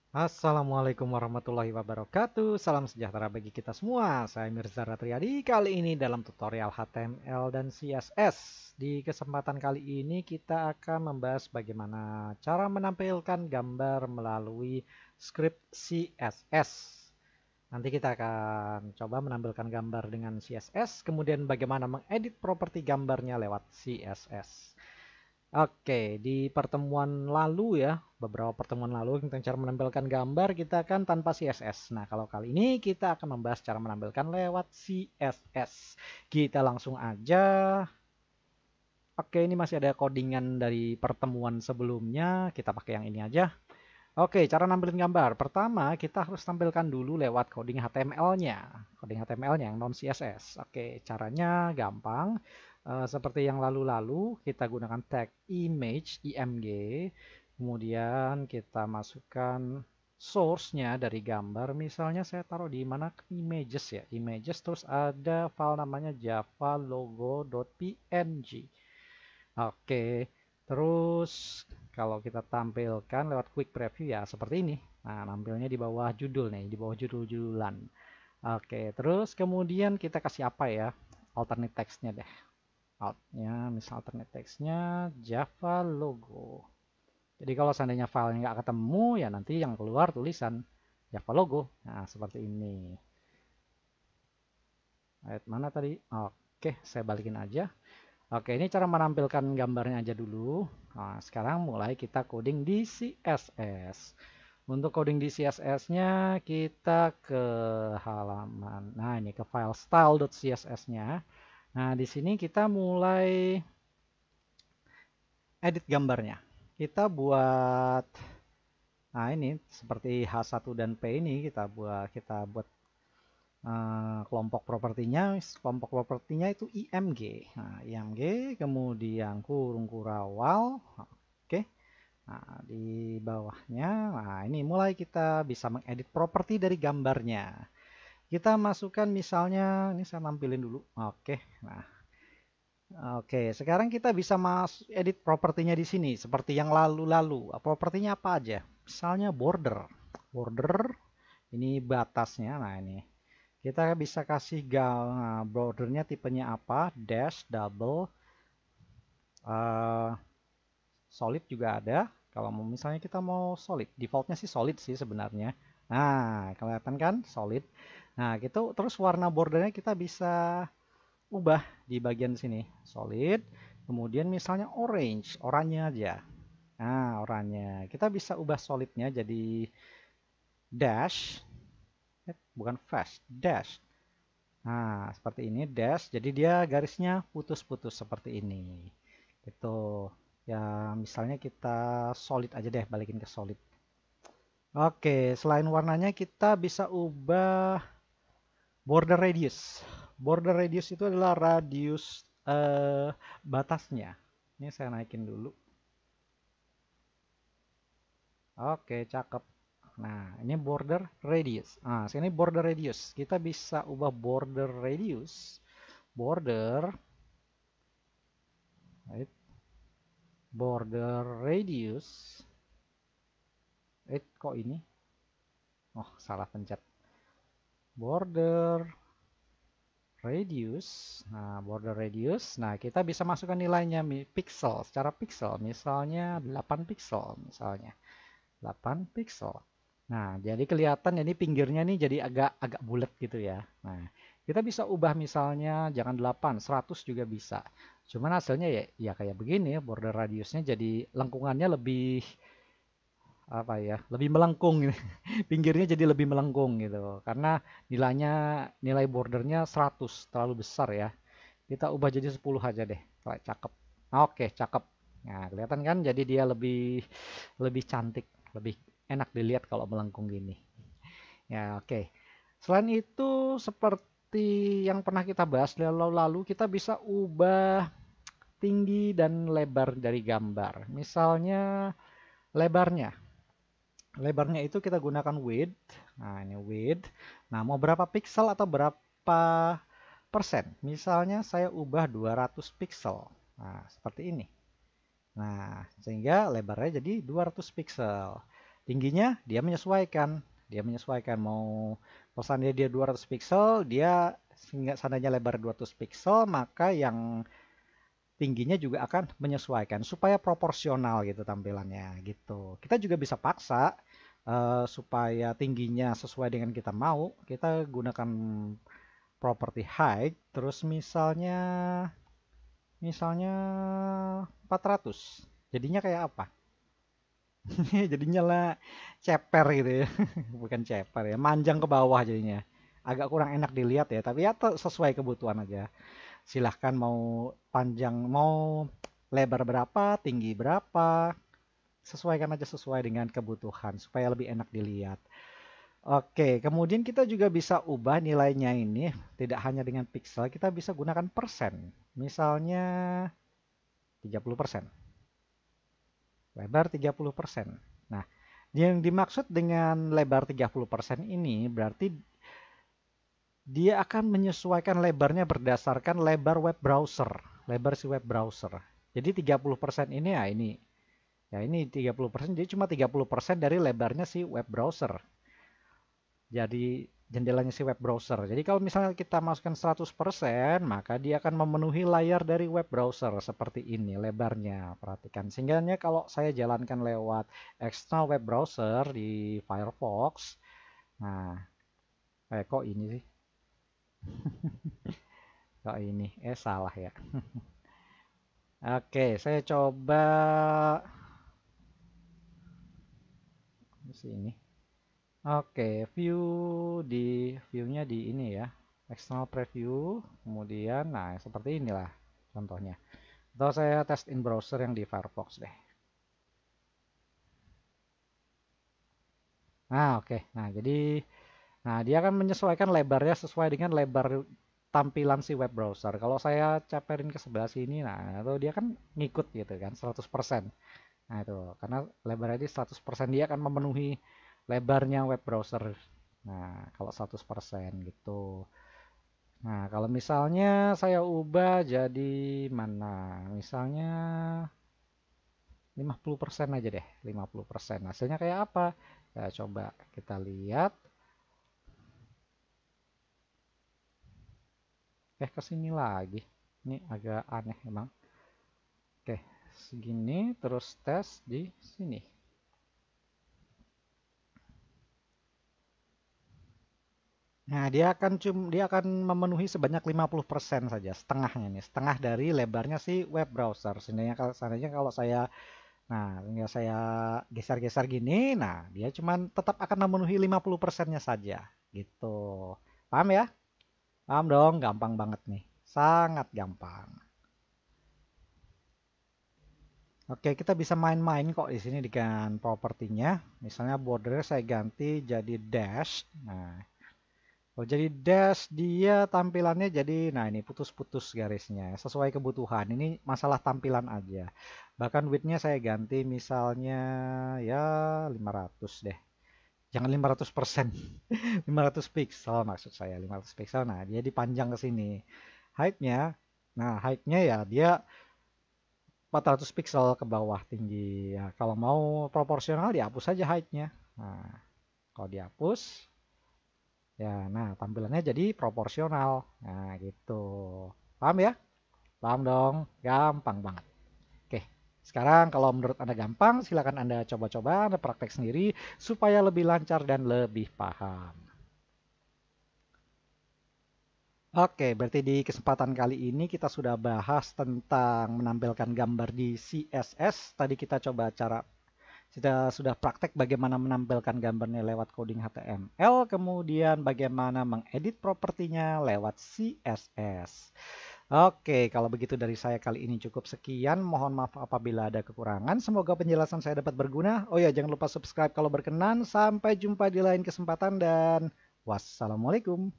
Assalamualaikum warahmatullahi wabarakatuh. Salam sejahtera bagi kita semua. Saya Mirza Ratriadi. Kali ini dalam tutorial HTML dan CSS. Di kesempatan kali ini kita akan membahas bagaimana cara menampilkan gambar melalui script CSS. Nanti kita akan coba menampilkan gambar dengan CSS, kemudian bagaimana mengedit properti gambarnya lewat CSS. Oke, di pertemuan lalu ya, beberapa pertemuan lalu tentang cara menampilkan gambar kita kan tanpa CSS. Nah, kalau kali ini kita akan membahas cara menampilkan lewat CSS. Kita langsung aja. Oke, ini masih ada codingan dari pertemuan sebelumnya. Kita pakai yang ini aja. Oke, cara nampilin gambar. Pertama, kita harus tampilkan dulu lewat coding HTML-nya. Coding HTML-nya yang non CSS. Oke, caranya gampang. Seperti yang lalu-lalu, kita gunakan tag image, img. Kemudian kita masukkan source-nya dari gambar. Misalnya saya taruh di mana images ya. Images, terus ada file namanya javalogo.png. Oke, terus kalau kita tampilkan lewat quick preview ya seperti ini. Nah, nampilnya di bawah judul nih, di bawah judul-judulan. Oke, terus kemudian kita kasih apa ya? Alternate text-nya deh. Outnya, misal alternate text-nya Java logo. Jadi kalau seandainya filenya nggak ketemu, ya nanti yang keluar tulisan Java logo. Nah, seperti ini. Ayat mana tadi? Oke, saya balikin aja. Oke, ini cara menampilkan gambarnya aja dulu. Nah, sekarang mulai kita coding di CSS. Untuk coding di CSS-nya kita ke halaman. Nah, ini ke file style.css-nya. Nah, di sini kita mulai edit gambarnya. Kita buat ini seperti H1 dan P ini kita buat kelompok propertinya itu img. Nah, img kemudian kurung kurawal. Oke. Nah, di bawahnya, nah ini mulai kita bisa mengedit properti dari gambarnya. Kita masukkan misalnya, ini saya nampilin dulu. Oke. Nah, oke, sekarang kita bisa edit propertinya di sini seperti yang lalu-lalu. Propertinya apa aja? Misalnya border. Border ini batasnya. Nah, ini kita bisa kasih bordernya tipenya apa, dash, double, uh, solid juga ada. Kalau mau misalnya kita mau solid, defaultnya sih solid sih sebenarnya. Nah, kelihatan kan solid. Nah, gitu terus warna bordernya kita bisa ubah di bagian sini, solid. Kemudian misalnya orange, oranye aja. Nah, oranye. Kita bisa ubah solidnya jadi dash, bukan fast, dash. Nah, seperti ini dash. Jadi dia garisnya putus-putus seperti ini. Itu. Ya, misalnya kita solid aja deh, balikin ke solid. Oke, selain warnanya kita bisa ubah border radius. Border radius itu adalah radius batasnya. Ini saya naikin dulu. Oke, cakep. Nah, ini border radius. Nah, sini border radius. Kita bisa ubah border radius. Border right? Border radius. Kok ini? Oh, salah pencet. Border radius. Nah, border radius. Nah, kita bisa masukkan nilainya pixel, secara pixel. Misalnya 8 pixel, misalnya. 8 pixel. Nah, jadi kelihatan ini pinggirnya nih jadi agak agak bulat gitu ya. Nah, kita bisa ubah misalnya jangan 8, 100 juga bisa. Cuman hasilnya ya kayak begini, border radiusnya jadi lengkungannya lebih apa ya, lebih melengkung gitu. Pinggirnya jadi lebih melengkung gitu. Karena nilai bordernya 100, terlalu besar ya. Kita ubah jadi 10 aja deh. Kayak cakep. Oke, cakep. Nah, kelihatan kan jadi dia lebih lebih cantik, lebih enak dilihat kalau melengkung gini. Ya, oke. Selain itu seperti yang pernah kita bahas lalu-lalu kita bisa ubah tinggi dan lebar dari gambar. Misalnya lebarnya. Lebarnya itu kita gunakan width. Nah, ini width. Nah, mau berapa pixel atau berapa persen? Misalnya saya ubah 200 pixel. Nah, seperti ini. Nah, sehingga lebarnya jadi 200 pixel. tingginya dia menyesuaikan. Dia menyesuaikan mau pesannya dia 200 pixel, dia sehingga seandainya lebar 200 pixel, maka yang tingginya juga akan menyesuaikan supaya proporsional gitu tampilannya gitu. Kita juga bisa paksa supaya tingginya sesuai dengan kita mau. Kita gunakan property height, terus misalnya 400. Jadinya kayak apa? Jadinya lah ceper gitu ya. Bukan ceper ya, manjang ke bawah jadinya. Agak kurang enak dilihat ya, tapi ya sesuai kebutuhan aja. Silahkan mau panjang, mau lebar berapa, tinggi berapa, sesuaikan aja sesuai dengan kebutuhan supaya lebih enak dilihat. Oke, kemudian kita juga bisa ubah nilainya ini, tidak hanya dengan pixel, kita bisa gunakan persen. Misalnya 30%. Lebar 30%. Nah, yang dimaksud dengan lebar 30% ini berarti dia akan menyesuaikan lebarnya berdasarkan lebar web browser, lebar si web browser. Jadi 30% ini ya ini. Ya ini 30%, jadi cuma 30% dari lebarnya si web browser. Jadi jendelanya si web browser. Jadi kalau misalnya kita masukkan 100%, maka dia akan memenuhi layar dari web browser seperti ini lebarnya. Perhatikan. Sehingga kalau saya jalankan lewat external web browser di Firefox, nah, kok ini sih? Kok ini? Salah ya. Oke, saya coba sini. Oke, view-nya di ini ya. External preview, kemudian nah seperti inilah contohnya. Atau saya tes in browser yang di Firefox deh. Nah, oke. Nah, jadi dia akan menyesuaikan lebarnya sesuai dengan lebar tampilan si web browser. Kalau saya caperin ke sebelah sini, nah itu dia kan ngikut gitu kan, 100%. Nah, itu karena lebarnya di 100% dia akan memenuhi lebarnya web browser. Nah, kalau 100% gitu. Nah, kalau misalnya saya ubah jadi mana? Misalnya 50% aja deh, 50%. Hasilnya kayak apa? Ya, coba kita lihat. Ke sini lagi. Ini agak aneh emang. Oke, segini terus tes di sini. Nah, dia akan memenuhi sebanyak 50% saja, setengahnya nih, setengah dari lebarnya si web browser. Seandainya kalau saya tinggal saya geser-geser gini, nah dia cuman tetap akan memenuhi 50%-nya saja, gitu. Paham ya? Paham dong, gampang banget nih. Sangat gampang. Oke, kita bisa main-main kok di sini dengan propertinya. Misalnya border saya ganti jadi dash. Nah, kalau jadi dash dia tampilannya jadi nah ini putus-putus garisnya sesuai kebutuhan. Ini masalah tampilan aja. Bahkan widthnya saya ganti misalnya ya 500 deh. Jangan 500%. 500 pixel maksud saya, 500 pixel. Nah, dia dipanjang ke sini. Height-nya, nah height-nya ya dia 400 pixel ke bawah tinggi. Ya, kalau mau proporsional dihapus saja height-nya. Nah, kalau dihapus, ya nah tampilannya jadi proporsional. Nah, gitu. Paham ya? Paham dong? Gampang banget. Oke. Sekarang kalau menurut Anda gampang, silakan Anda coba-coba, Anda praktek sendiri supaya lebih lancar dan lebih paham. Oke, berarti di kesempatan kali ini kita sudah bahas tentang menampilkan gambar di CSS. Tadi kita sudah praktek bagaimana menampilkan gambarnya lewat coding HTML, kemudian bagaimana mengedit propertinya lewat CSS. Oke, kalau begitu dari saya kali ini cukup sekian. Mohon maaf apabila ada kekurangan. Semoga penjelasan saya dapat berguna. Oh ya, jangan lupa subscribe kalau berkenan. Sampai jumpa di lain kesempatan dan wassalamualaikum.